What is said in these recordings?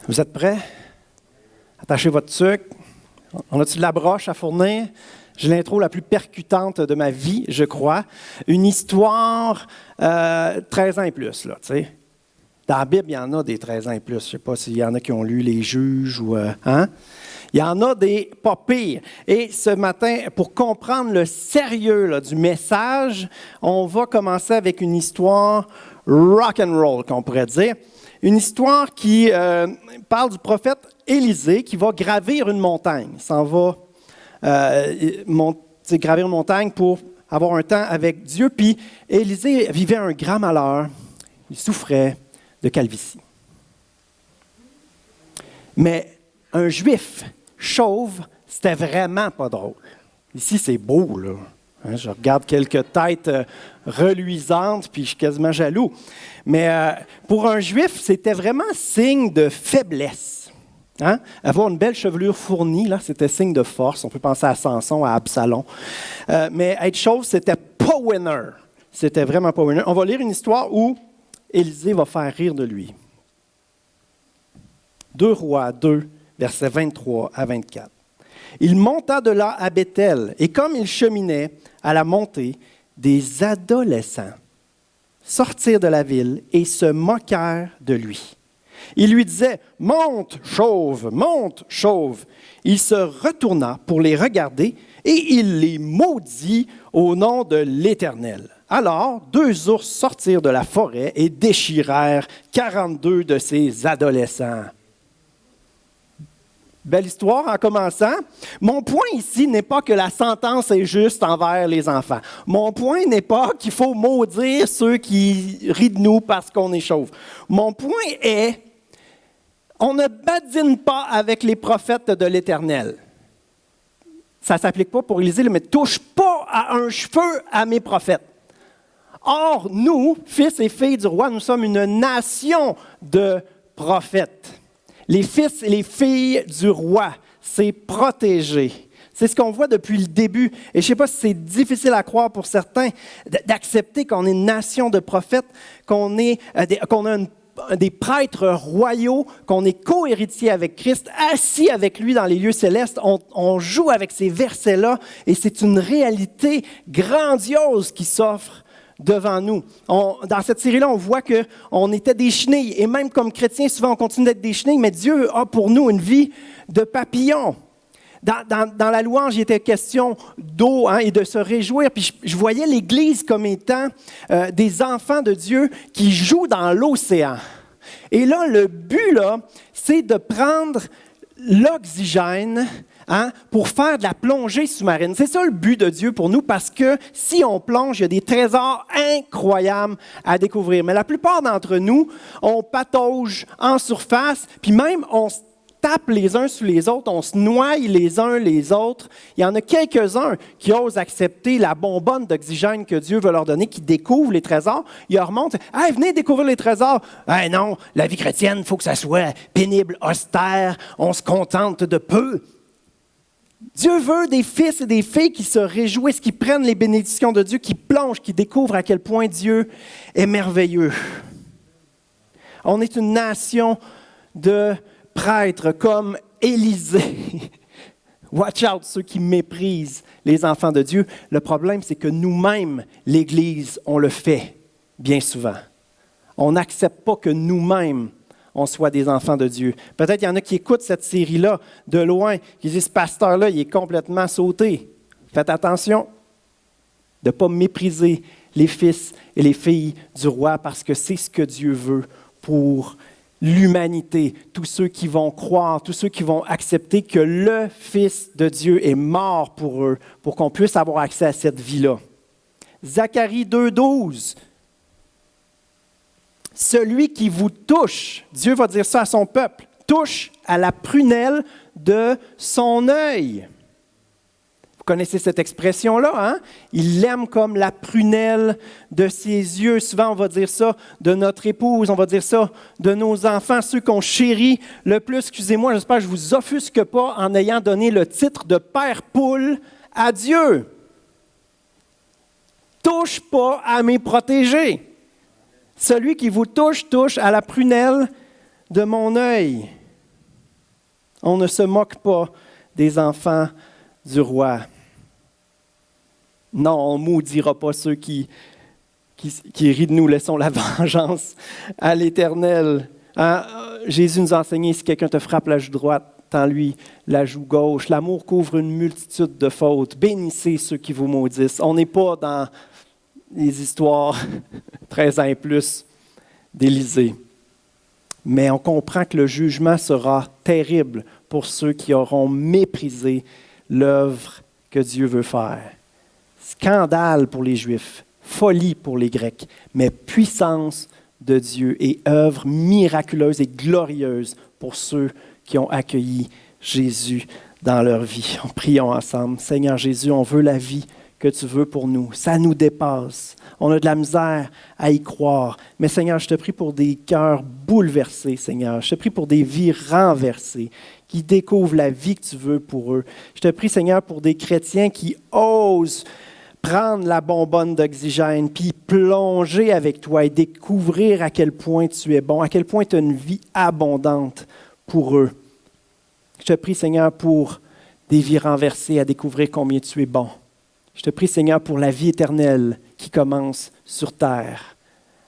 Vous êtes prêts? Attachez votre sucre. On a-t-il de la broche à fournir? J'ai l'intro la plus percutante de ma vie, je crois. Une histoire 13 ans et plus, là, tu sais. Dans la Bible, il y en a des 13 ans et plus. Je ne sais pas s'il y en a qui ont lu Les Juges ou... Il y en a des pas pires. Et ce matin, pour comprendre le sérieux là, du message, on va commencer avec une histoire rock and roll, qu'on pourrait dire. Une histoire qui parle du prophète Élisée qui va gravir une montagne. Il s'en va gravir une montagne pour avoir un temps avec Dieu. Puis Élisée vivait un grand malheur. Il souffrait de calvitie. Mais un juif chauve, c'était vraiment pas drôle. Ici, c'est beau, là. Je regarde quelques têtes reluisantes, puis je suis quasiment jaloux. Mais pour un juif, c'était vraiment signe de faiblesse. Avoir une belle chevelure fournie, là, c'était signe de force. On peut penser à Samson, à Absalom. Mais être chauve, c'était pas winner. C'était vraiment pas winner. On va lire une histoire où Élisée va faire rire de lui. 2 Rois 2, versets 23 à 24. Il monta de là à Béthel, et comme il cheminait à la montée, des adolescents sortirent de la ville et se moquèrent de lui. Ils lui disaient « Monte, chauve, monte, chauve !» Il se retourna pour les regarder et il les maudit au nom de l'Éternel. Alors, 2 ours sortirent de la forêt et déchirèrent 42 de ces adolescents. Belle histoire en commençant. Mon point ici n'est pas que la sentence est juste envers les enfants. Mon point n'est pas qu'il faut maudire ceux qui rient de nous parce qu'on est chauve. Mon point est, on ne badine pas avec les prophètes de l'Éternel. Ça ne s'applique pas pour Élisée, mais touche pas à un cheveu à mes prophètes. Or, nous, fils et filles du roi, nous sommes une nation de prophètes. Les fils et les filles du roi, c'est protégé. C'est ce qu'on voit depuis le début. Et je ne sais pas si c'est difficile à croire pour certains d'accepter qu'on est une nation de prophètes, qu'on a des prêtres royaux, qu'on est co-héritiers avec Christ, assis avec lui dans les lieux célestes. On joue avec ces versets-là et c'est une réalité grandiose qui s'offre devant nous. Dans cette série-là, on voit qu'on était des chenilles. Et même comme chrétiens, souvent, on continue d'être des chenilles, mais Dieu a pour nous une vie de papillon. Dans la louange, il était question d'eau et de se réjouir. Puis je voyais l'Église comme étant des enfants de Dieu qui jouent dans l'océan. Et là, le but, là, c'est de prendre l'oxygène pour faire de la plongée sous-marine. C'est ça le but de Dieu pour nous, parce que si on plonge, il y a des trésors incroyables à découvrir. Mais la plupart d'entre nous, on patauge en surface, puis même on se tape les uns sur les autres, on se noie les uns les autres. Il y en a quelques-uns qui osent accepter la bonbonne d'oxygène que Dieu veut leur donner, qui découvrent les trésors. Ils leur remontent, « Hey, venez découvrir les trésors! » « Hey, non, la vie chrétienne, il faut que ça soit pénible, austère, on se contente de peu. » Dieu veut des fils et des filles qui se réjouissent, qui prennent les bénédictions de Dieu, qui plongent, qui découvrent à quel point Dieu est merveilleux. On est une nation de prêtres comme Élisée. Watch out, ceux qui méprisent les enfants de Dieu. Le problème, c'est que nous-mêmes, l'Église, on le fait bien souvent. On n'accepte pas que nous-mêmes, on soit des enfants de Dieu. Peut-être qu'il y en a qui écoutent cette série-là de loin, qui disent « Ce pasteur-là, il est complètement sauté. » Faites attention de ne pas mépriser les fils et les filles du roi, parce que c'est ce que Dieu veut pour l'humanité. Tous ceux qui vont croire, tous ceux qui vont accepter que le Fils de Dieu est mort pour eux, pour qu'on puisse avoir accès à cette vie-là. Zacharie 2,12. Celui qui vous touche, Dieu va dire ça à son peuple, touche à la prunelle de son œil. Vous connaissez cette expression-là, hein? Il l'aime comme la prunelle de ses yeux. Souvent, on va dire ça de notre épouse, on va dire ça de nos enfants, ceux qu'on chérit le plus. Excusez-moi, j'espère que je ne vous offusque pas en ayant donné le titre de Père Poule à Dieu. Touche pas à mes protégés. Celui qui vous touche, touche à la prunelle de mon œil. On ne se moque pas des enfants du roi. Non, on ne maudira pas ceux qui rient de nous. Laissons la vengeance à l'Éternel. Hein? Jésus nous a enseigné, si quelqu'un te frappe la joue droite, tends-lui la joue gauche. L'amour couvre une multitude de fautes. Bénissez ceux qui vous maudissent. On n'est pas dans les histoires 13 ans et plus d'Élysée. Mais on comprend que le jugement sera terrible pour ceux qui auront méprisé l'œuvre que Dieu veut faire. Scandale pour les Juifs, folie pour les Grecs, mais puissance de Dieu et œuvre miraculeuse et glorieuse pour ceux qui ont accueilli Jésus dans leur vie. Prions ensemble. Seigneur Jésus, on veut la vie que tu veux pour nous. Ça nous dépasse. On a de la misère à y croire. Mais Seigneur, je te prie pour des cœurs bouleversés, Seigneur. Je te prie pour des vies renversées, qui découvrent la vie que tu veux pour eux. Je te prie, Seigneur, pour des chrétiens qui osent prendre la bonbonne d'oxygène, puis plonger avec toi et découvrir à quel point tu es bon, à quel point tu as une vie abondante pour eux. Je te prie, Seigneur, pour des vies renversées à découvrir combien tu es bon. Je te prie, Seigneur, pour la vie éternelle qui commence sur terre,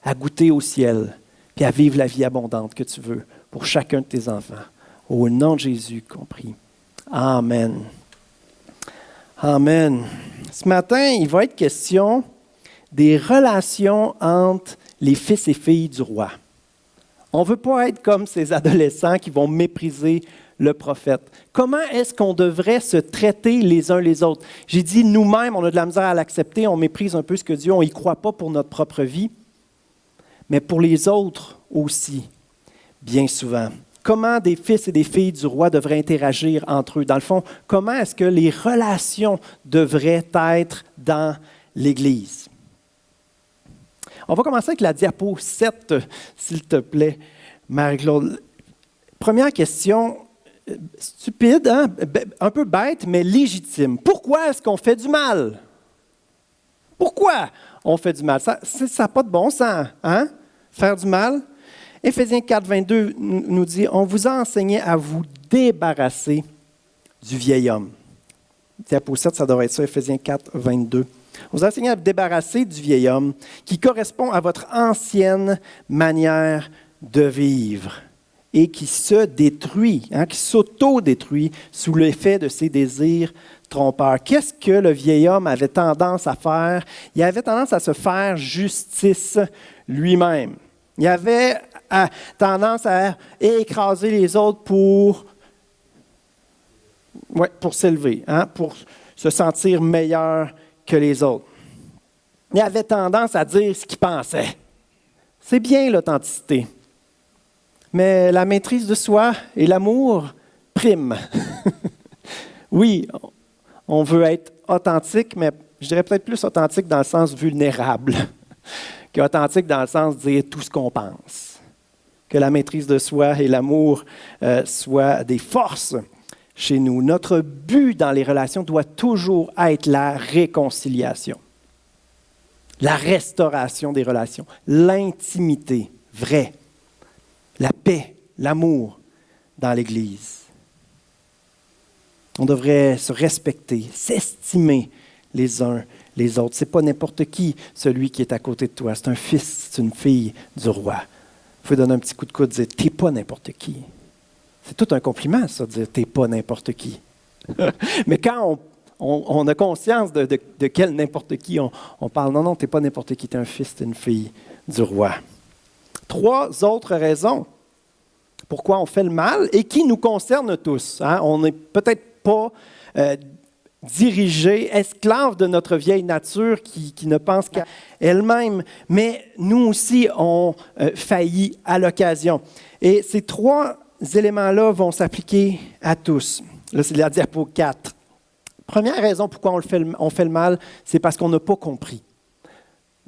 à goûter au ciel, puis à vivre la vie abondante que tu veux pour chacun de tes enfants. Au nom de Jésus, compris. Amen. Amen. Ce matin, il va être question des relations entre les fils et filles du roi. On ne veut pas être comme ces adolescents qui vont mépriser le prophète. Comment est-ce qu'on devrait se traiter les uns les autres? J'ai dit, nous-mêmes, on a de la misère à l'accepter, on méprise un peu ce que Dieu, on n'y croit pas pour notre propre vie, mais pour les autres aussi, bien souvent. Comment des fils et des filles du roi devraient interagir entre eux? Dans le fond, comment est-ce que les relations devraient être dans l'Église? On va commencer avec la diapo 7, s'il te plaît, Marie-Claude. Première question, stupide, hein? Un peu bête, mais légitime. Pourquoi est-ce qu'on fait du mal? Pourquoi on fait du mal? Ça n'a pas de bon sens, hein? Faire du mal? Éphésiens 4, 22 nous dit « On vous a enseigné à vous débarrasser du vieil homme. » Diapo 7, ça devrait être ça, Éphésiens 4, 22. On vous a enseigné à vous débarrasser du vieil homme qui correspond à votre ancienne manière de vivre et qui se détruit, qui s'auto-détruit sous l'effet de ses désirs trompeurs. Qu'est-ce que le vieil homme avait tendance à faire? Il avait tendance à se faire justice lui-même. Il avait tendance à écraser les autres pour s'élever, pour se sentir meilleur que les autres. Il avait tendance à dire ce qu'il pensait. C'est bien l'authenticité. Mais la maîtrise de soi et l'amour priment. Oui, on veut être authentique, mais je dirais peut-être plus authentique dans le sens vulnérable qu'authentique dans le sens de dire tout ce qu'on pense. Que la maîtrise de soi et l'amour soient des forces chez nous. Notre but dans les relations doit toujours être la réconciliation, la restauration des relations, l'intimité vraie, la paix, l'amour dans l'Église. On devrait se respecter, s'estimer les uns les autres. Ce n'est pas n'importe qui, celui qui est à côté de toi. C'est un fils, c'est une fille du roi. Il faut donner un petit coup de coude et dire « t'es pas n'importe qui ». C'est tout un compliment, ça, de dire « t'es pas n'importe qui ». Mais quand on a conscience de quel n'importe qui on parle, non, t'es pas n'importe qui, t'es un fils, t'es une fille du roi. 3 autres raisons pourquoi on fait le mal et qui nous concernent tous. On n'est peut-être pas dirigés, esclaves de notre vieille nature qui ne pense qu'à elle-même, mais nous aussi, on faillit à l'occasion. Et ces 3 éléments-là vont s'appliquer à tous. Là, c'est la diapo 4. Première raison pourquoi on fait le mal, c'est parce qu'on n'a pas compris.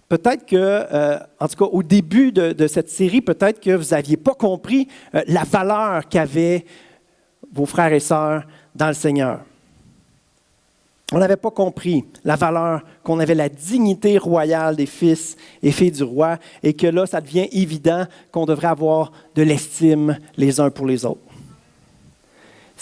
Peut-être que, en tout cas, au début de cette série, peut-être que vous n'aviez pas compris la valeur qu'avaient vos frères et sœurs dans le Seigneur. On n'avait pas compris la valeur, qu'on avait la dignité royale des fils et filles du roi, et que là, ça devient évident qu'on devrait avoir de l'estime les uns pour les autres.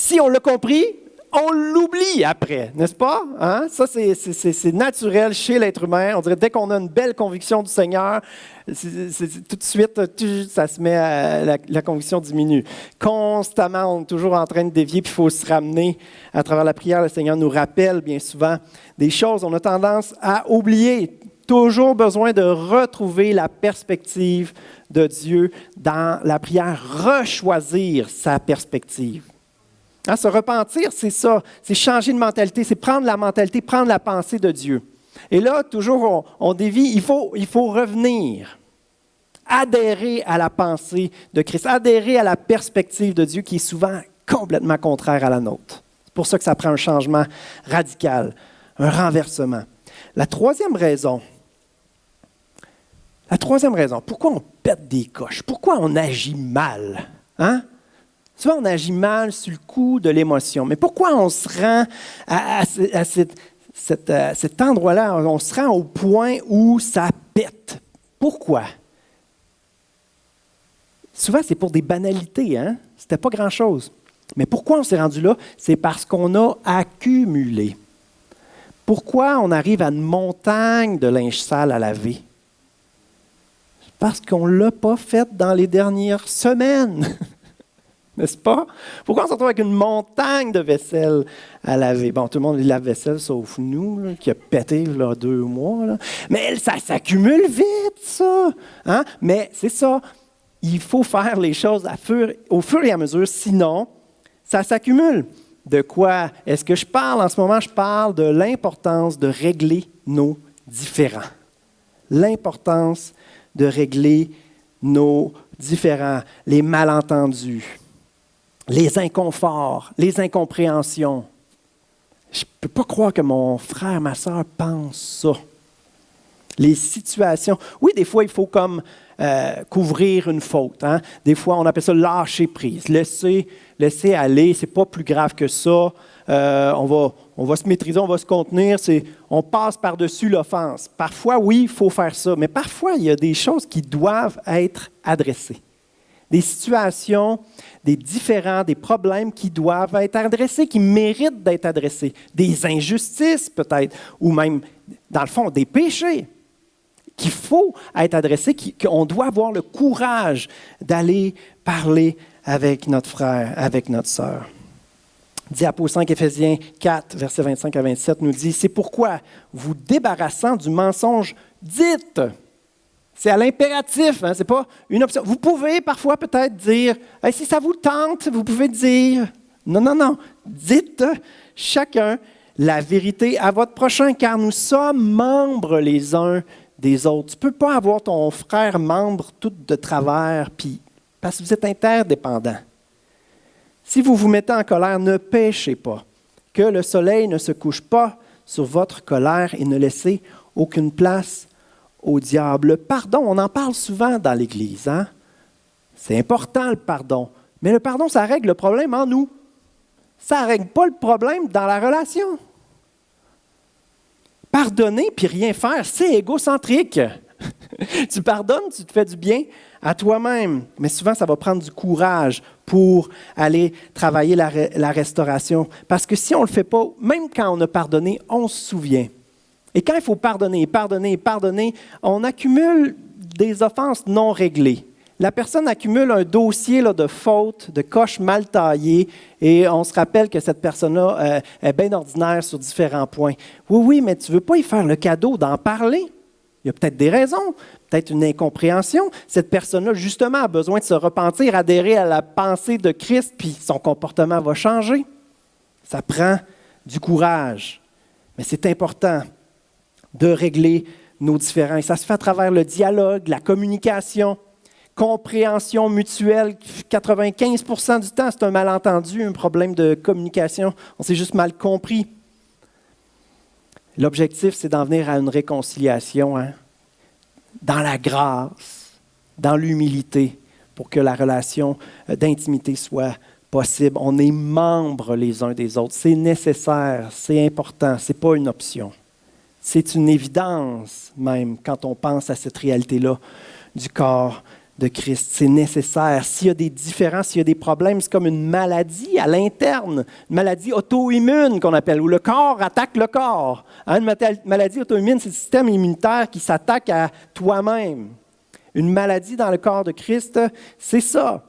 Si on l'a compris, on l'oublie après, n'est-ce pas? Hein? Ça, c'est naturel chez l'être humain. On dirait dès qu'on a une belle conviction du Seigneur, tout de suite, ça se met la conviction diminue. Constamment, on est toujours en train de dévier, puis il faut se ramener à travers la prière. Le Seigneur nous rappelle bien souvent des choses. On a tendance à oublier. Toujours besoin de retrouver la perspective de Dieu dans la prière, rechoisir sa perspective. Hein, se repentir, c'est ça, c'est changer de mentalité, c'est prendre la mentalité, prendre la pensée de Dieu. Et là, toujours, on dévie, il faut revenir, adhérer à la pensée de Christ, adhérer à la perspective de Dieu qui est souvent complètement contraire à la nôtre. C'est pour ça que ça prend un changement radical, un renversement. La troisième raison, pourquoi on pète des coches? Pourquoi on agit mal? Hein? Souvent, on agit mal sur le coup de l'émotion. Mais pourquoi on se rend à cet endroit-là, on se rend au point où ça pète? Pourquoi? Souvent, c'est pour des banalités. Hein? C'était pas grand-chose. Mais pourquoi on s'est rendu là? C'est parce qu'on a accumulé. Pourquoi on arrive à une montagne de linge sale à laver? Parce qu'on ne l'a pas fait dans les dernières semaines. N'est-ce pas? Pourquoi on se retrouve avec une montagne de vaisselle à laver? Bon, tout le monde lave vaisselle, sauf nous, là, qui a pété là, 2 mois. Là. Mais ça s'accumule vite, ça. Hein? Mais c'est ça. Il faut faire les choses au fur et à mesure, sinon, ça s'accumule. De quoi est-ce que je parle? En ce moment, je parle de l'importance de régler nos différends. L'importance de régler nos différends, les malentendus, les inconforts, les incompréhensions. Je ne peux pas croire que mon frère, ma soeur pense ça. Les situations. Oui, des fois, il faut comme couvrir une faute. Hein? Des fois, on appelle ça lâcher prise. Laisser aller, c'est pas plus grave que ça. On va se maîtriser, on va se contenir. On passe par-dessus l'offense. Parfois, oui, il faut faire ça. Mais parfois, il y a des choses qui doivent être adressées. Des situations, des différends, des problèmes qui doivent être adressés, qui méritent d'être adressés. Des injustices, peut-être, ou même, dans le fond, des péchés qu'il faut être adressés, qu'on doit avoir le courage d'aller parler avec notre frère, avec notre sœur. Diapo 5, Éphésiens 4, versets 25 à 27 nous dit « C'est pourquoi, vous débarrassant du mensonge, dites ». C'est à l'impératif, hein, ce n'est pas une option. Vous pouvez parfois peut-être dire hey, « Si ça vous tente, vous pouvez dire… » Non. Dites chacun la vérité à votre prochain, car nous sommes membres les uns des autres. Tu ne peux pas avoir ton frère membre tout de travers, puis parce que vous êtes interdépendants. Si vous vous mettez en colère, ne péchez pas. Que le soleil ne se couche pas sur votre colère et ne laissez aucune place au diable. Le pardon, on en parle souvent dans l'Église. Hein? C'est important le pardon. Mais le pardon, ça règle le problème en nous. Ça ne règle pas le problème dans la relation. Pardonner puis rien faire, c'est égocentrique. Tu pardonnes, tu te fais du bien à toi-même. Mais souvent, ça va prendre du courage pour aller travailler la restauration. Parce que si on ne le fait pas, même quand on a pardonné, on se souvient. Et quand il faut pardonner, on accumule des offenses non réglées. La personne accumule un dossier là, de fautes, de coches mal taillées, et on se rappelle que cette personne-là est bien ordinaire sur différents points. Oui, mais tu ne veux pas y faire le cadeau d'en parler. Il y a peut-être des raisons, peut-être une incompréhension. Cette personne-là, justement, a besoin de se repentir, adhérer à la pensée de Christ, puis son comportement va changer. Ça prend du courage. Mais c'est important de régler nos différends. Et ça se fait à travers le dialogue, la communication, compréhension mutuelle. 95% du temps, c'est un malentendu, un problème de communication. On s'est juste mal compris. L'objectif, c'est d'en venir à une réconciliation, hein, dans la grâce, dans l'humilité, pour que la relation d'intimité soit possible. On est membres les uns des autres. C'est nécessaire, c'est important, ce n'est pas une option. C'est une évidence même quand on pense à cette réalité-là du corps de Christ. C'est nécessaire. S'il y a des différences, s'il y a des problèmes, c'est comme une maladie à l'interne, une maladie auto-immune qu'on appelle, où le corps attaque le corps. Une maladie auto-immune, c'est le système immunitaire qui s'attaque à toi-même. Une maladie dans le corps de Christ, c'est ça.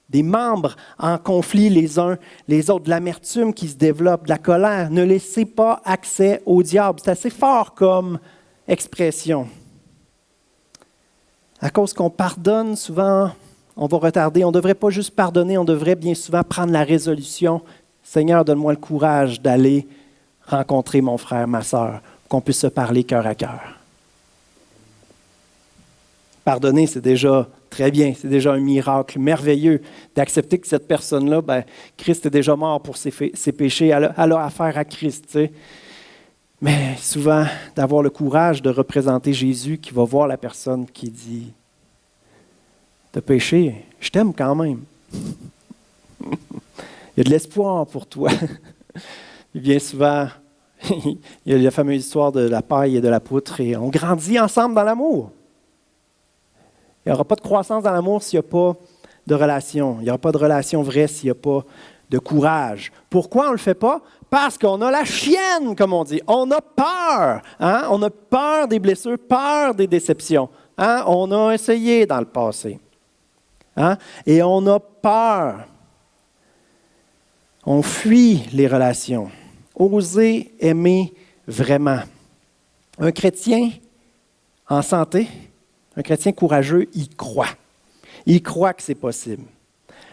Des membres en conflit les uns les autres, de l'amertume qui se développe, de la colère. Ne laissez pas accès au diable. C'est assez fort comme expression. À cause qu'on pardonne, souvent, on va retarder. On ne devrait pas juste pardonner, on devrait bien souvent prendre la résolution. Seigneur, donne-moi le courage d'aller rencontrer mon frère, ma sœur, qu'on puisse se parler cœur à cœur. Pardonner, c'est déjà très bien, c'est déjà un miracle merveilleux d'accepter que cette personne-là, Christ est déjà mort pour ses péchés, elle a affaire à Christ, tu sais. Mais souvent, d'avoir le courage de représenter Jésus qui va voir la personne qui dit « T'as péché, je t'aime quand même. Il y a de l'espoir pour toi. » Et bien souvent, il y a la fameuse histoire de la paille et de la poutre et on grandit ensemble dans l'amour. Il n'y aura pas de croissance dans l'amour s'il n'y a pas de relation. Il n'y aura pas de relation vraie s'il n'y a pas de courage. Pourquoi on ne le fait pas? Parce qu'on a la chienne, comme on dit. On a peur. Hein? On a peur des blessures, peur des déceptions. Hein? On a essayé dans le passé. Hein? Et on a peur. On fuit les relations. Oser aimer vraiment. Un chrétien en santé, un chrétien courageux, il croit. Il croit que c'est possible.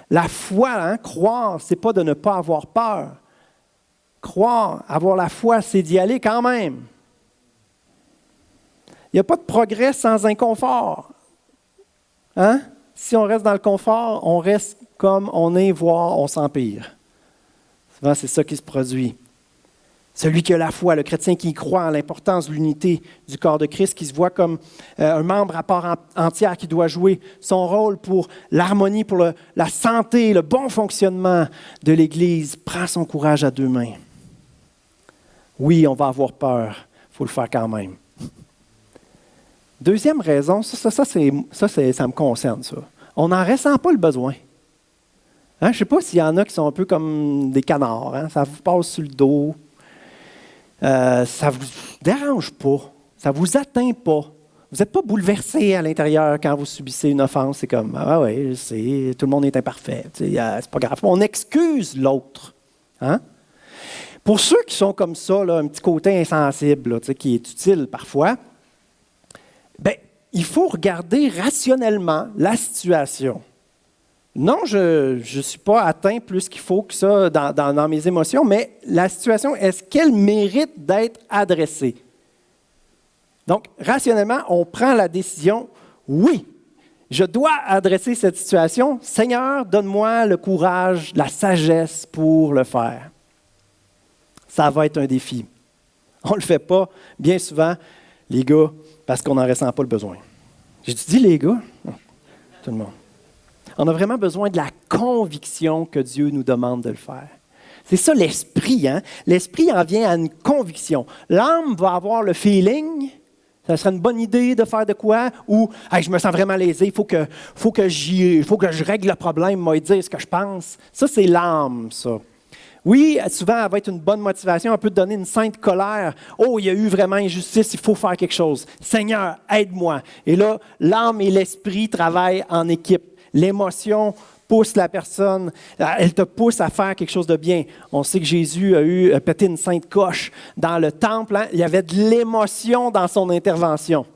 La foi, croire, ce n'est pas de ne pas avoir peur. Croire, avoir la foi, c'est d'y aller quand même. Il n'y a pas de progrès sans inconfort. Hein? Si on reste dans le confort, on reste comme on est, voire on s'empire. Souvent, c'est ça qui se produit. Celui qui a la foi, le chrétien qui y croit en l'importance de l'unité du corps de Christ, qui se voit comme un membre à part entière qui doit jouer son rôle pour l'harmonie, pour la santé, le bon fonctionnement de l'Église, prend son courage à deux mains. Oui, on va avoir peur, il faut le faire quand même. Deuxième raison, ça me concerne, ça. On n'en ressent pas le besoin. Hein? Je ne sais pas s'il y en a qui sont un peu comme des canards, hein? Ça vous passe sur le dos. Ça ne vous dérange pas, ça ne vous atteint pas. Vous n'êtes pas bouleversé à l'intérieur quand vous subissez une offense. C'est comme, ah oui, je sais, tout le monde est imparfait, c'est pas grave. On excuse l'autre. Hein? Pour ceux qui sont comme ça, là, un petit côté insensible là, qui est utile parfois, il faut regarder rationnellement la situation. Non, je ne suis pas atteint plus qu'il faut que ça dans mes émotions, mais la situation, est-ce qu'elle mérite d'être adressée? Donc, rationnellement, on prend la décision, oui, je dois adresser cette situation. Seigneur, donne-moi le courage, la sagesse pour le faire. Ça va être un défi. On ne le fait pas, bien souvent, les gars, parce qu'on n'en ressent pas le besoin. J'ai-tu dit les gars? Tout le monde. On a vraiment besoin de la conviction que Dieu nous demande de le faire. C'est ça l'esprit. Hein? L'esprit en vient à une conviction. L'âme va avoir le feeling, ça serait une bonne idée de faire de quoi, ou hey, je me sens vraiment lésé, il faut que je règle le problème, moi, et dire ce que je pense. Ça, c'est l'âme, ça. Oui, souvent, elle va être une bonne motivation, elle peut te donner une sainte colère. Oh, il y a eu vraiment injustice, il faut faire quelque chose. Seigneur, aide-moi. Et là, l'âme et l'esprit travaillent en équipe. L'émotion pousse la personne, elle te pousse à faire quelque chose de bien. On sait que Jésus a pété une sainte coche dans le temple. Hein? Il y avait de l'émotion dans son intervention.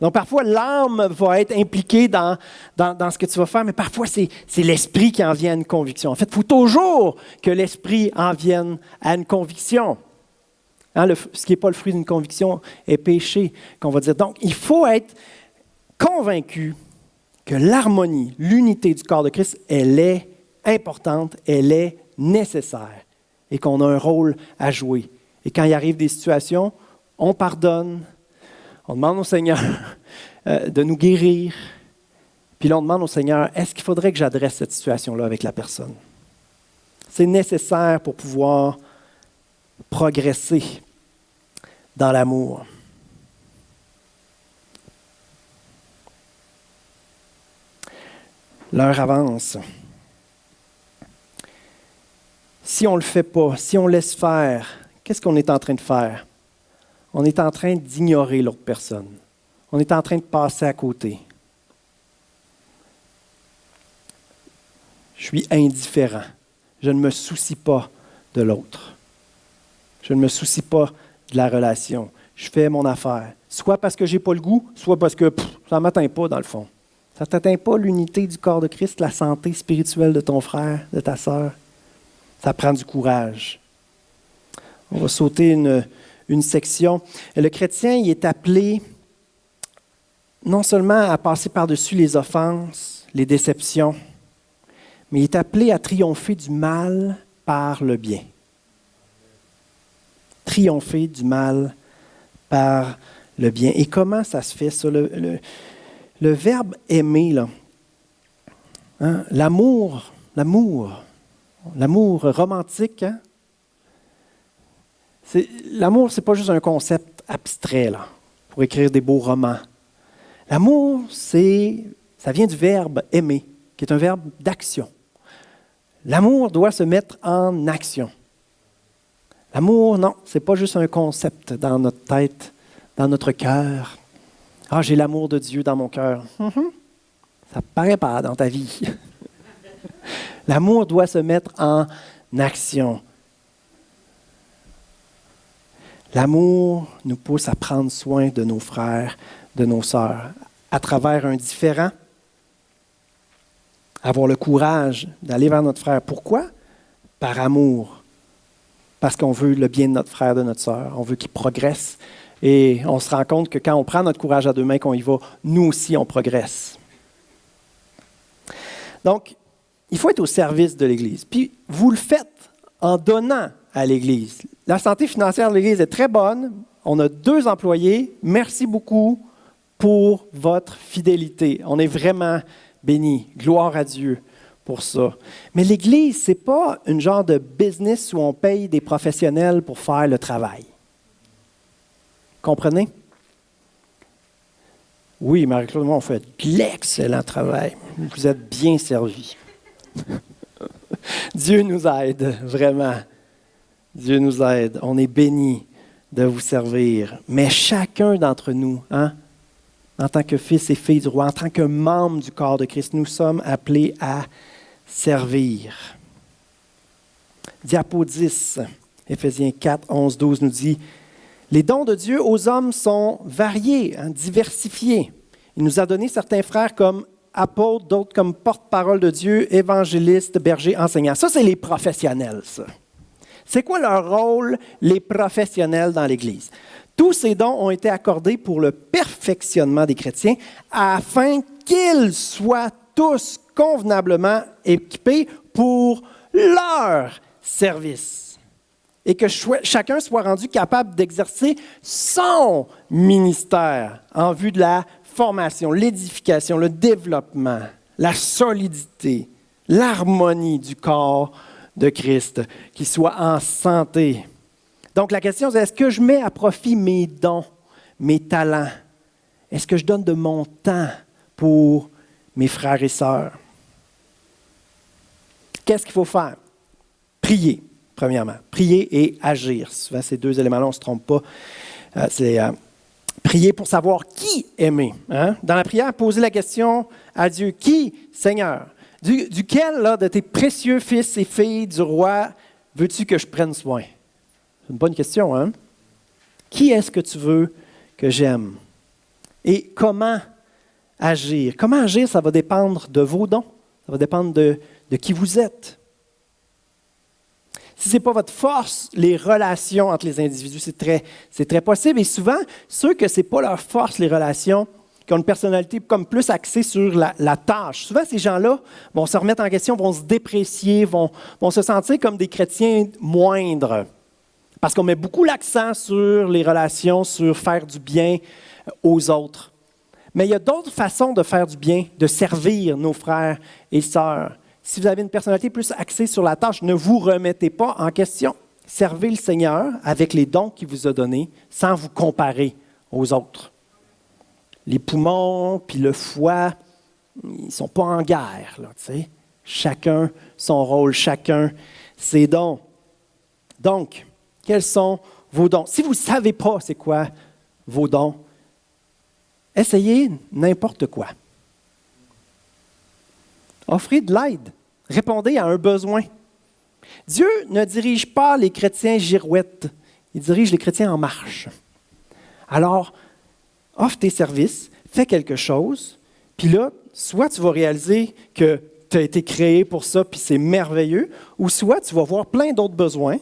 Donc parfois, l'âme va être impliquée dans ce que tu vas faire, mais parfois, c'est l'esprit qui en vient à une conviction. En fait, il faut toujours que l'esprit en vienne à une conviction. Hein, ce qui n'est pas le fruit d'une conviction est péché, qu'on va dire. Donc, il faut être convaincu que l'harmonie, l'unité du corps de Christ, elle est importante, elle est nécessaire et qu'on a un rôle à jouer. Et quand il arrive des situations, on pardonne, on demande au Seigneur de nous guérir, puis là on demande au Seigneur, est-ce qu'il faudrait que j'adresse cette situation-là avec la personne? C'est nécessaire pour pouvoir progresser dans l'amour. L'heure avance. Si on ne le fait pas, si on laisse faire, qu'est-ce qu'on est en train de faire? On est en train d'ignorer l'autre personne. On est en train de passer à côté. Je suis indifférent. Je ne me soucie pas de l'autre. Je ne me soucie pas de la relation. Je fais mon affaire. Soit parce que je n'ai pas le goût, soit parce que ça ne m'atteint pas dans le fond. Ça ne t'atteint pas l'unité du corps de Christ, la santé spirituelle de ton frère, de ta sœur. Ça prend du courage. On va sauter une section. Le chrétien, il est appelé non seulement à passer par-dessus les offenses, les déceptions, mais il est appelé à triompher du mal par le bien. Triompher du mal par le bien. Et comment ça se fait, ça? Le verbe « aimer », là, hein? L'amour romantique, hein? L'amour, ce n'est pas juste un concept abstrait là, pour écrire des beaux romans. L'amour, ça vient du verbe « aimer », qui est un verbe d'action. L'amour doit se mettre en action. L'amour, non, ce n'est pas juste un concept dans notre tête, dans notre cœur. « Ah, j'ai l'amour de Dieu dans mon cœur. » Ça ne paraît pas dans ta vie. L'amour doit se mettre en action. L'amour nous pousse à prendre soin de nos frères, de nos sœurs, à travers un différend, avoir le courage d'aller vers notre frère. Pourquoi? Par amour. Parce qu'on veut le bien de notre frère, de notre sœur. On veut qu'il progresse. Et on se rend compte que quand on prend notre courage à deux mains, qu'on y va, nous aussi, on progresse. Donc, il faut être au service de l'Église. Puis, vous le faites en donnant à l'Église. La santé financière de l'Église est très bonne. On a 2 employés. Merci beaucoup pour votre fidélité. On est vraiment bénis. Gloire à Dieu pour ça. Mais l'Église, ce n'est pas une genre de business où on paye des professionnels pour faire le travail. Comprenez? Oui, Marie-Claude et moi, on fait de l'excellent travail. Vous êtes bien servis. Dieu nous aide, vraiment. Dieu nous aide. On est bénis de vous servir. Mais chacun d'entre nous, hein, en tant que fils et filles du roi, en tant que membres du corps de Christ, nous sommes appelés à servir. Diapo 10, Éphésiens 4, 11, 12 nous dit « Les dons de Dieu aux hommes sont variés, hein, diversifiés. Il nous a donné certains frères comme apôtres, d'autres comme porte-parole de Dieu, évangélistes, bergers, enseignants. » Ça, c'est les professionnels, ça. C'est quoi leur rôle, les professionnels dans l'Église? Tous ces dons ont été accordés pour le perfectionnement des chrétiens afin qu'ils soient tous convenablement équipés pour leur service et que chacun soit rendu capable d'exercer son ministère en vue de la formation, l'édification, le développement, la solidité, l'harmonie du corps de Christ, qu'il soit en santé. Donc la question c'est, est-ce que je mets à profit mes dons, mes talents? Est-ce que je donne de mon temps pour mes frères et sœurs? Qu'est-ce qu'il faut faire? Prier, premièrement. Prier et agir. Souvent, ces 2 éléments-là, on ne se trompe pas. C'est prier pour savoir qui aimer. Hein? Dans la prière, poser la question à Dieu. Qui, Seigneur? Duquel là, de tes précieux fils et filles du roi veux-tu que je prenne soin? C'est une bonne question, hein? Qui est-ce que tu veux que j'aime? Et comment agir? Comment agir, ça va dépendre de vos dons. Ça va dépendre de qui vous êtes. Si ce n'est pas votre force, les relations entre les individus, c'est très possible. Et souvent, ceux que ce n'est pas leur force, les relations, qui ont une personnalité comme plus axée sur la tâche. Souvent, ces gens-là vont se remettre en question, vont se déprécier, vont se sentir comme des chrétiens moindres. Parce qu'on met beaucoup l'accent sur les relations, sur faire du bien aux autres. Mais il y a d'autres façons de faire du bien, de servir nos frères et sœurs. Si vous avez une personnalité plus axée sur la tâche, ne vous remettez pas en question. Servez le Seigneur avec les dons qu'il vous a donnés sans vous comparer aux autres. Les poumons, puis le foie, ils ne sont pas en guerre, là, tu sais. Chacun son rôle, chacun ses dons. Donc, quels sont vos dons? Si vous ne savez pas c'est quoi vos dons, essayez n'importe quoi. Offrez de l'aide. Répondez à un besoin. Dieu ne dirige pas les chrétiens girouettes. Il dirige les chrétiens en marche. Alors, offre tes services, fais quelque chose, puis là, soit tu vas réaliser que tu as été créé pour ça, puis c'est merveilleux, ou soit tu vas voir plein d'autres besoins,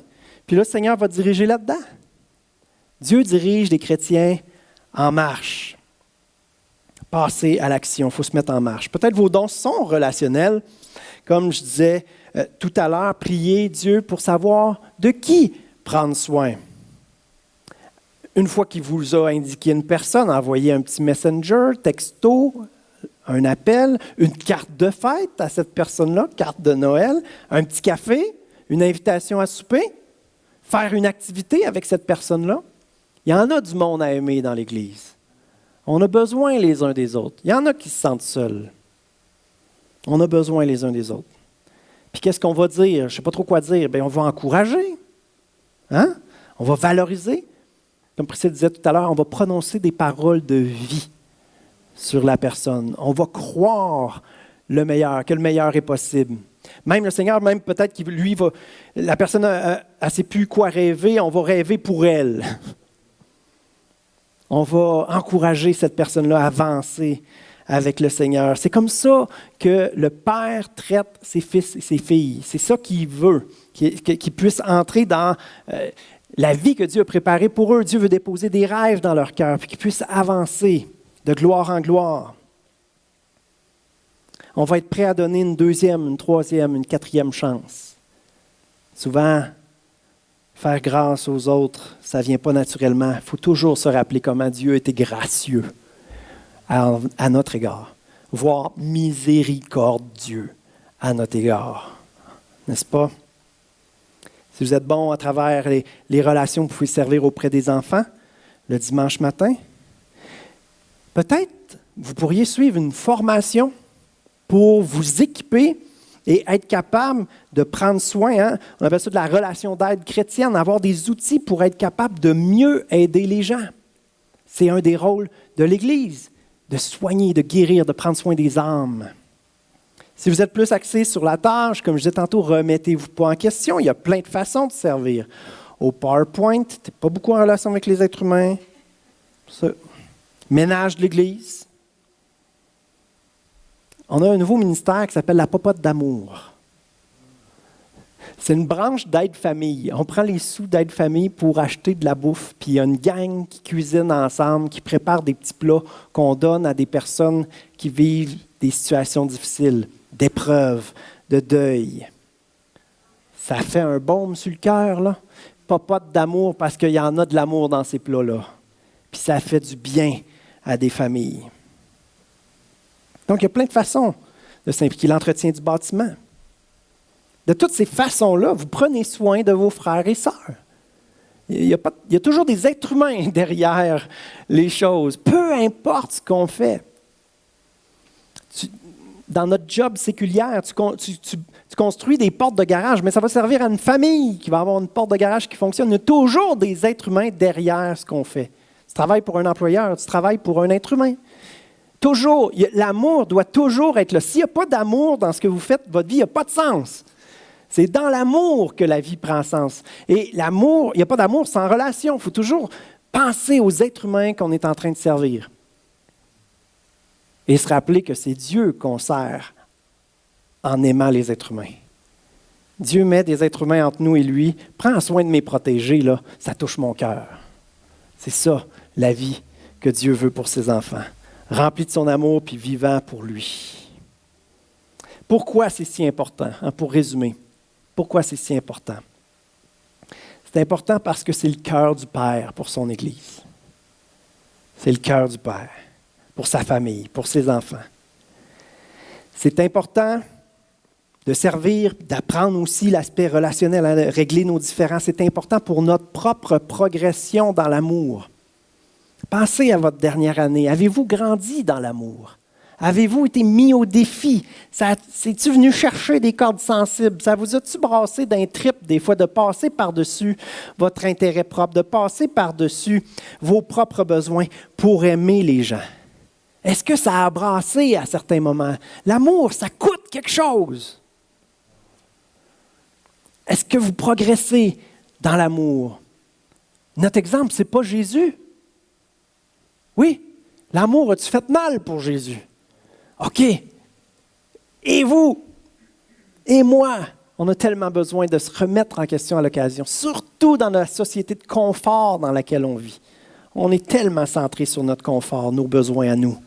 puis là, le Seigneur va te diriger là-dedans. Dieu dirige les chrétiens en marche. Passer à l'action, il faut se mettre en marche. Peut-être vos dons sont relationnels. Comme je disais tout à l'heure, priez Dieu pour savoir de qui prendre soin. Une fois qu'il vous a indiqué une personne, envoyez un petit messenger, texto, un appel, une carte de fête à cette personne-là, carte de Noël, un petit café, une invitation à souper, faire une activité avec cette personne-là. Il y en a du monde à aimer dans l'Église. On a besoin les uns des autres. Il y en a qui se sentent seuls. On a besoin les uns des autres. Puis qu'est-ce qu'on va dire? Je ne sais pas trop quoi dire. Bien, on va encourager. Hein? On va valoriser. Comme Priscille disait tout à l'heure, on va prononcer des paroles de vie sur la personne. On va croire le meilleur, que le meilleur est possible. Même le Seigneur, même peut-être qu'il lui va... La personne ne sait plus quoi rêver, on va rêver pour elle. On va encourager cette personne-là à avancer avec le Seigneur. C'est comme ça que le Père traite ses fils et ses filles. C'est ça qu'il veut, qu'ils puissent entrer dans la vie que Dieu a préparée pour eux. Dieu veut déposer des rêves dans leur cœur, puis qu'ils puissent avancer de gloire en gloire. On va être prêt à donner une deuxième, une troisième, une quatrième chance. Souvent, faire grâce aux autres, ça ne vient pas naturellement. Il faut toujours se rappeler comment Dieu était gracieux à notre égard, voire miséricordieux à notre égard. N'est-ce pas? Si vous êtes bon à travers les relations, vous pouvez servir auprès des enfants le dimanche matin. Peut-être vous pourriez suivre une formation pour vous équiper et être capable de prendre soin, hein? On appelle ça de la relation d'aide chrétienne, avoir des outils pour être capable de mieux aider les gens. C'est un des rôles de l'Église, de soigner, de guérir, de prendre soin des âmes. Si vous êtes plus axé sur la tâche, comme je disais tantôt, remettez-vous pas en question. Il y a plein de façons de servir. Au PowerPoint, tu n'es pas beaucoup en relation avec les êtres humains. Ça. Ménage de l'Église. On a un nouveau ministère qui s'appelle la popote d'amour. C'est une branche d'aide-famille. On prend les sous d'aide-famille pour acheter de la bouffe, puis il y a une gang qui cuisine ensemble, qui prépare des petits plats qu'on donne à des personnes qui vivent des situations difficiles, d'épreuves, de deuil. Ça fait un baume sur le cœur, là. Popote d'amour, parce qu'il y en a de l'amour dans ces plats-là. Puis ça fait du bien à des familles. Donc, il y a plein de façons de s'impliquer. L'entretien du bâtiment. De toutes ces façons-là, vous prenez soin de vos frères et sœurs. Il y a toujours des êtres humains derrière les choses, peu importe ce qu'on fait. Dans notre job séculière, tu construis des portes de garage, mais ça va servir à une famille qui va avoir une porte de garage qui fonctionne. Il y a toujours des êtres humains derrière ce qu'on fait. Tu travailles pour un employeur, tu travailles pour un être humain. Toujours, l'amour doit toujours être là. S'il n'y a pas d'amour dans ce que vous faites, votre vie n'a pas de sens. C'est dans l'amour que la vie prend sens. Et l'amour, il n'y a pas d'amour sans relation. Il faut toujours penser aux êtres humains qu'on est en train de servir. Et se rappeler que c'est Dieu qu'on sert en aimant les êtres humains. Dieu met des êtres humains entre nous et lui. Prends soin de mes protégés, là, ça touche mon cœur. C'est ça, la vie que Dieu veut pour ses enfants. Rempli de son amour puis vivant pour lui. Pourquoi c'est si important? Pour résumer, pourquoi c'est si important? C'est important parce que c'est le cœur du Père pour son Église. C'est le cœur du Père pour sa famille, pour ses enfants. C'est important de servir, d'apprendre aussi l'aspect relationnel, à régler nos différends. C'est important pour notre propre progression dans l'amour. Pensez à votre dernière année. Avez-vous grandi dans l'amour? Avez-vous été mis au défi? C'est-tu venu chercher des cordes sensibles? Ça vous a-tu brassé d'un trip des fois de passer par-dessus votre intérêt propre, de passer par-dessus vos propres besoins pour aimer les gens? Est-ce que ça a brassé à certains moments? L'amour, ça coûte quelque chose. Est-ce que vous progressez dans l'amour? Notre exemple, ce n'est pas Jésus. Oui, l'amour, as-tu fait mal pour Jésus? OK. Et vous? Et moi? On a tellement besoin de se remettre en question à l'occasion, surtout dans la société de confort dans laquelle on vit. On est tellement centré sur notre confort, nos besoins à nous.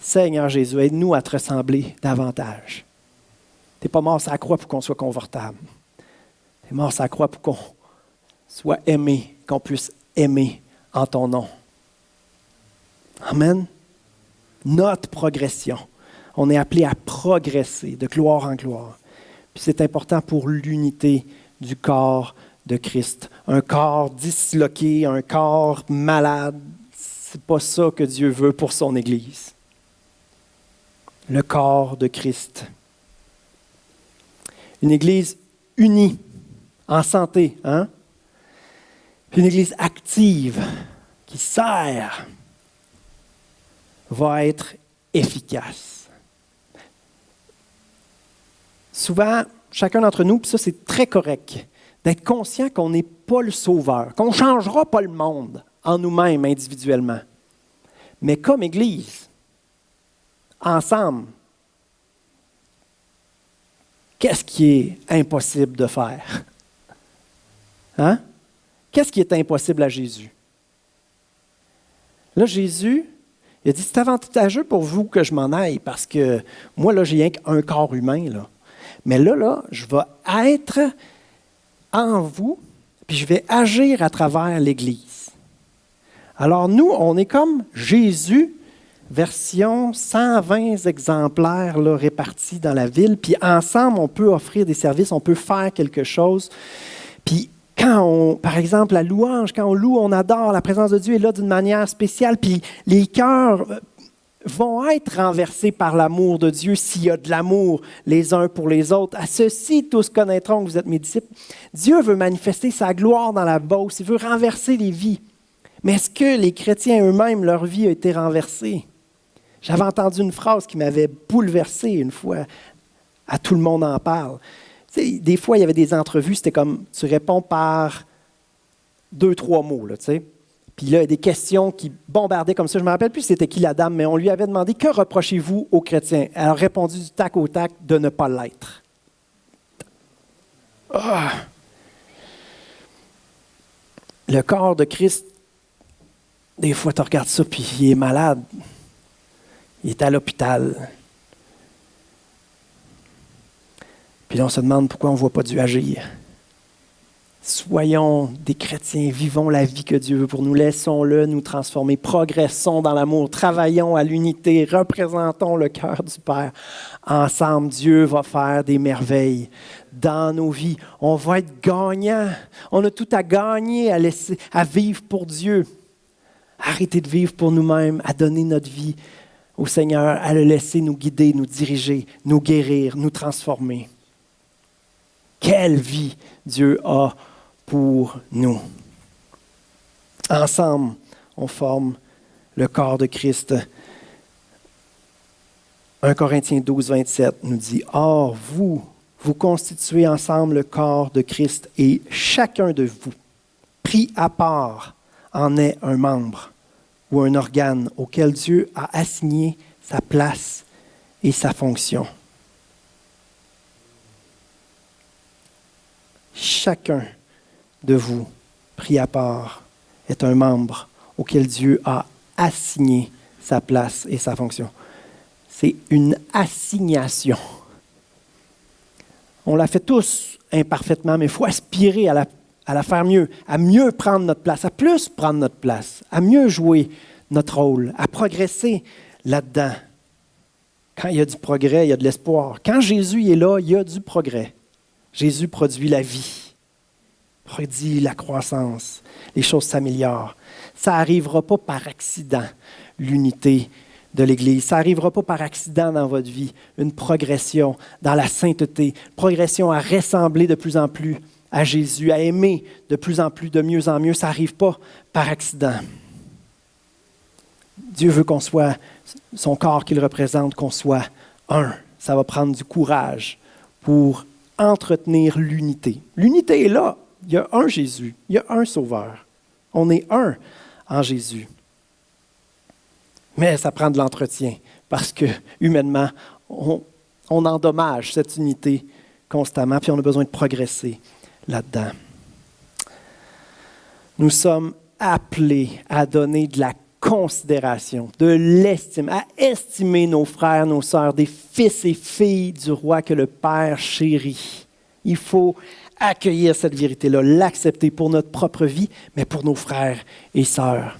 Seigneur Jésus, aide-nous à te ressembler davantage. Tu n'es pas mort sur la croix pour qu'on soit confortable. Tu es mort sur la croix pour qu'on soit aimé, qu'on puisse aimer en ton nom. Amen. Notre progression. On est appelé à progresser de gloire en gloire. Puis c'est important pour l'unité du corps de Christ. Un corps disloqué, un corps malade, c'est pas ça que Dieu veut pour son Église. Le corps de Christ. Une Église unie, en santé, hein? Une Église active, qui sert, va être efficace. Souvent, chacun d'entre nous, puis ça c'est très correct, d'être conscient qu'on n'est pas le sauveur, qu'on ne changera pas le monde en nous-mêmes individuellement. Mais comme Église, ensemble, qu'est-ce qui est impossible de faire? Hein? Qu'est-ce qui est impossible à Jésus? Là, Jésus, il a dit, c'est avantageux pour vous que je m'en aille, parce que moi, là, j'ai rien qu'un corps humain, là. Mais là, je vais être en vous, puis je vais agir à travers l'Église. Alors nous, on est comme Jésus, version 120 exemplaires là, répartis dans la ville, puis ensemble, on peut offrir des services, on peut faire quelque chose. Puis par exemple, la louange, quand on loue, on adore, la présence de Dieu est là d'une manière spéciale, puis les cœurs vont être renversés par l'amour de Dieu s'il y a de l'amour les uns pour les autres. À ceci, tous connaîtront que vous êtes mes disciples. Dieu veut manifester sa gloire dans la Beauce, il veut renverser les vies. Mais est-ce que les chrétiens eux-mêmes, leur vie a été renversée? J'avais entendu une phrase qui m'avait bouleversé une fois. À tout le monde en parle. Tu sais, des fois, il y avait des entrevues, c'était comme, tu réponds par 2-3 mots, là, tu sais. Puis là, il y a des questions qui bombardaient comme ça. Je ne me rappelle plus c'était qui la dame, mais on lui avait demandé, que reprochez-vous aux chrétiens? Elle a répondu du tac au tac de ne pas l'être. Ah! Le corps de Christ, des fois, tu regardes ça, puis il est malade. Il est à l'hôpital. Puis là, on se demande pourquoi on ne voit pas Dieu agir. Soyons des chrétiens, vivons la vie que Dieu veut pour nous. Laissons-le nous transformer, progressons dans l'amour, travaillons à l'unité, représentons le cœur du Père. Ensemble, Dieu va faire des merveilles dans nos vies. On va être gagnants. On a tout à gagner à vivre pour Dieu. Arrêter de vivre pour nous-mêmes, à donner notre vie au Seigneur, à le laisser nous guider, nous diriger, nous guérir, nous transformer. Quelle vie Dieu a pour nous. Ensemble, on forme le corps de Christ. 1 Corinthiens 12, 27 nous dit, « Or, vous constituez ensemble le corps de Christ et chacun de vous, pris à part, en est un membre ou un organe auquel Dieu a assigné sa place et sa fonction. » Chacun de vous, pris à part, est un membre auquel Dieu a assigné sa place et sa fonction. C'est une assignation. On la fait tous imparfaitement, mais il faut aspirer à la faire mieux, à mieux prendre notre place, à plus prendre notre place, à mieux jouer notre rôle, à progresser là-dedans. Quand il y a du progrès, il y a de l'espoir. Quand Jésus est là, il y a du progrès. Jésus produit la vie, produit la croissance, les choses s'améliorent. Ça n'arrivera pas par accident, l'unité de l'Église. Ça n'arrivera pas par accident dans votre vie. Une progression dans la sainteté, progression à ressembler de plus en plus à Jésus, à aimer de plus en plus, de mieux en mieux. Ça n'arrive pas par accident. Dieu veut qu'on soit, son corps qu'il représente, qu'on soit un. Ça va prendre du courage pour entretenir l'unité. L'unité est là. Il y a un Jésus, il y a un Sauveur. On est un en Jésus. Mais ça prend de l'entretien parce que, humainement, on endommage cette unité constamment, puis on a besoin de progresser là-dedans. Nous sommes appelés à donner de la considération, de l'estime, à estimer nos frères, nos sœurs, des fils et filles du roi que le Père chérit. Il faut accueillir cette vérité-là, l'accepter pour notre propre vie, mais pour nos frères et sœurs.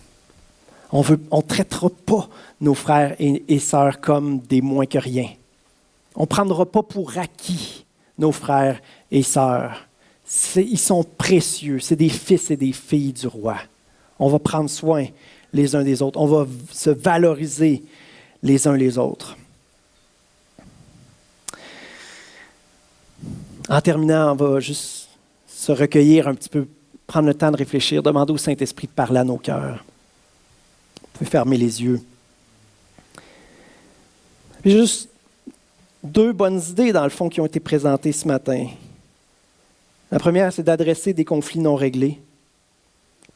On ne traitera pas nos frères et sœurs comme des moins que rien. On ne prendra pas pour acquis nos frères et sœurs. Ils sont précieux, c'est des fils et des filles du roi. On va prendre soin les uns des autres. On va se valoriser les uns les autres. En terminant, on va juste se recueillir un petit peu, prendre le temps de réfléchir, demander au Saint-Esprit de parler à nos cœurs. Vous pouvez fermer les yeux. Puis juste 2 bonnes idées, dans le fond, qui ont été présentées ce matin. La première, c'est d'adresser des conflits non réglés.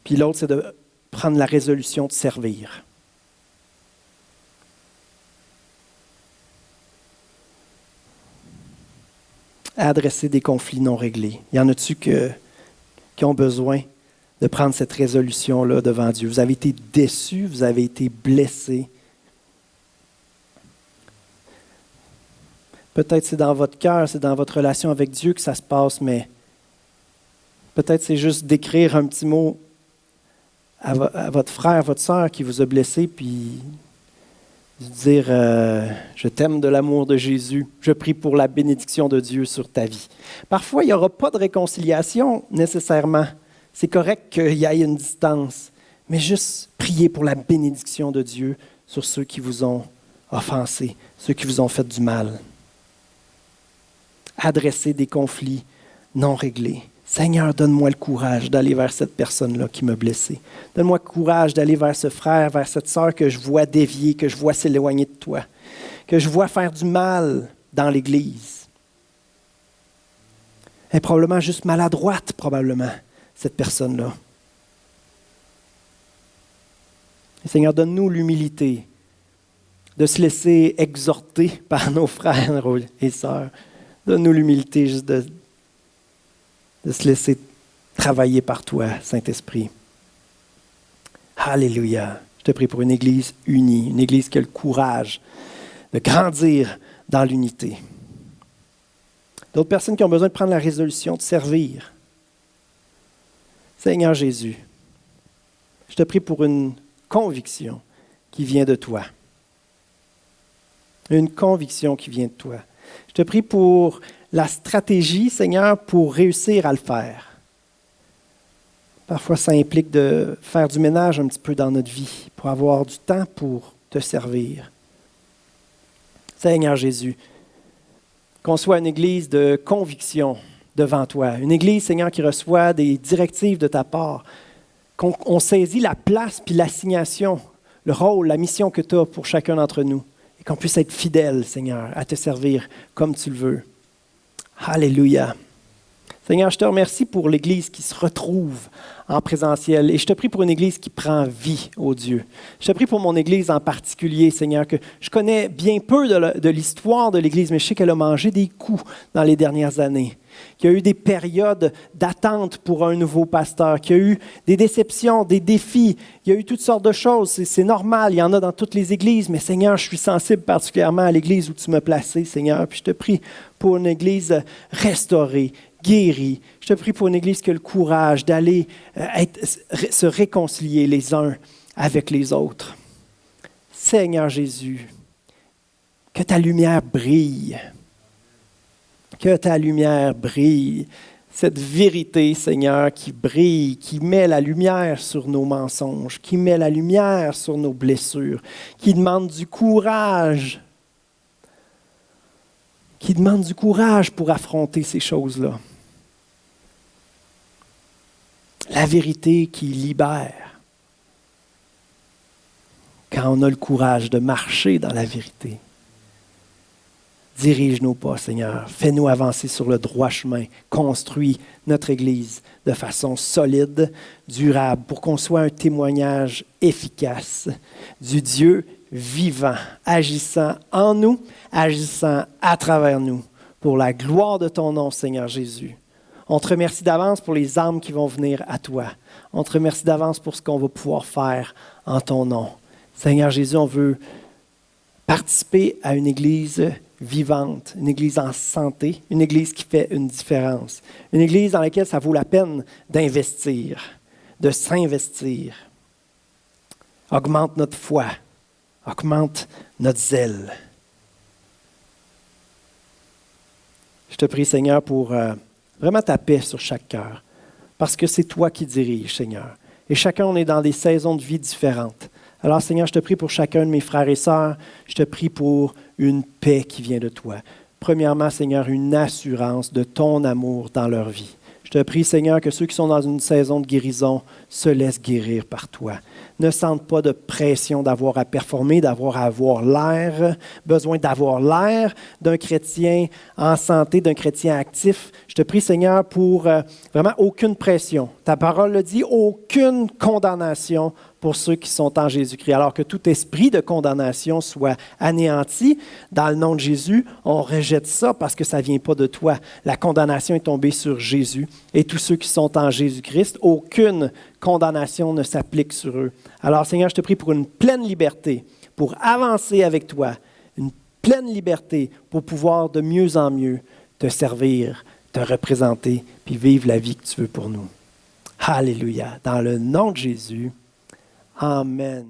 Puis l'autre, c'est de prendre la résolution de servir. Adresser des conflits non réglés. Y en a-tu qui ont besoin de prendre cette résolution-là devant Dieu? Vous avez été déçus, vous avez été blessés. Peut-être c'est dans votre cœur, c'est dans votre relation avec Dieu que ça se passe, mais peut-être c'est juste d'écrire un petit mot à votre frère, votre sœur qui vous a blessé, puis de dire je t'aime de l'amour de Jésus, je prie pour la bénédiction de Dieu sur ta vie. Parfois, il n'y aura pas de réconciliation nécessairement. C'est correct qu'il y ait une distance, mais juste prier pour la bénédiction de Dieu sur ceux qui vous ont offensé, ceux qui vous ont fait du mal. Adresser des conflits non réglés. Seigneur, donne-moi le courage d'aller vers cette personne-là qui m'a blessé. Donne-moi le courage d'aller vers ce frère, vers cette sœur que je vois dévier, que je vois s'éloigner de toi, que je vois faire du mal dans l'Église. Elle est probablement juste maladroite, probablement, cette personne-là. Et Seigneur, donne-nous l'humilité de se laisser exhorter par nos frères et sœurs. Donne-nous l'humilité juste de se laisser travailler par toi, Saint-Esprit. Alléluia. Je te prie pour une Église unie, une Église qui a le courage de grandir dans l'unité. D'autres personnes qui ont besoin de prendre la résolution de servir. Seigneur Jésus, je te prie pour une conviction qui vient de toi. Une conviction qui vient de toi. Je te prie pour la stratégie, Seigneur, pour réussir à le faire. Parfois, ça implique de faire du ménage un petit peu dans notre vie pour avoir du temps pour te servir. Seigneur Jésus, qu'on soit une Église de conviction devant toi, une Église, Seigneur, qui reçoit des directives de ta part, qu'on saisit la place puis l'assignation, le rôle, la mission que tu as pour chacun d'entre nous. Et qu'on puisse être fidèle, Seigneur, à te servir comme tu le veux. Alléluia. Seigneur, je te remercie pour l'Église qui se retrouve en présentiel et je te prie pour une Église qui prend vie, ô Dieu. Je te prie pour mon Église en particulier, Seigneur, que je connais bien peu de l'histoire de l'Église, mais je sais qu'elle a mangé des coups dans les dernières années, qu'il y a eu des périodes d'attente pour un nouveau pasteur, qu'il y a eu des déceptions, des défis, il y a eu toutes sortes de choses. C'est normal, il y en a dans toutes les églises, mais Seigneur, je suis sensible particulièrement à l'église où tu m'as placé, Seigneur, puis je te prie pour une église restaurée, guérie. Je te prie pour une église qui a le courage d'aller se réconcilier les uns avec les autres. Seigneur Jésus, que ta lumière brille. Que ta lumière brille. Cette vérité, Seigneur, qui brille, qui met la lumière sur nos mensonges, qui met la lumière sur nos blessures, qui demande du courage, pour affronter ces choses-là. La vérité qui libère. Quand on a le courage de marcher dans la vérité. Dirige nos pas, Seigneur. Fais-nous avancer sur le droit chemin. Construis notre Église de façon solide, durable, pour qu'on soit un témoignage efficace du Dieu vivant, agissant en nous, agissant à travers nous, pour la gloire de ton nom, Seigneur Jésus. On te remercie d'avance pour les âmes qui vont venir à toi. On te remercie d'avance pour ce qu'on va pouvoir faire en ton nom. Seigneur Jésus, on veut participer à une Église vivante, une Église en santé, une Église qui fait une différence, une Église dans laquelle ça vaut la peine d'investir, de s'investir. Augmente notre foi, augmente notre zèle. Je te prie, Seigneur, pour vraiment ta paix sur chaque cœur, parce que c'est toi qui diriges, Seigneur. Et chacun, on est dans des saisons de vie différentes. Alors, Seigneur, je te prie pour chacun de mes frères et sœurs. Je te prie pour une paix qui vient de toi. Premièrement, Seigneur, une assurance de ton amour dans leur vie. Je te prie, Seigneur, que ceux qui sont dans une saison de guérison se laissent guérir par toi. Ne sentent pas de pression d'avoir à performer, besoin d'avoir l'air d'un chrétien en santé, d'un chrétien actif. Je te prie, Seigneur, pour vraiment aucune pression. Ta parole le dit, aucune condamnation pour ceux qui sont en Jésus-Christ. Alors que tout esprit de condamnation soit anéanti, dans le nom de Jésus, on rejette ça parce que ça ne vient pas de toi. La condamnation est tombée sur Jésus. Et tous ceux qui sont en Jésus-Christ, aucune condamnation ne s'applique sur eux. Alors, Seigneur, je te prie pour une pleine liberté, pour avancer avec toi, une pleine liberté pour pouvoir de mieux en mieux te servir, te représenter, puis vivre la vie que tu veux pour nous. Alléluia. Dans le nom de Jésus, Amen.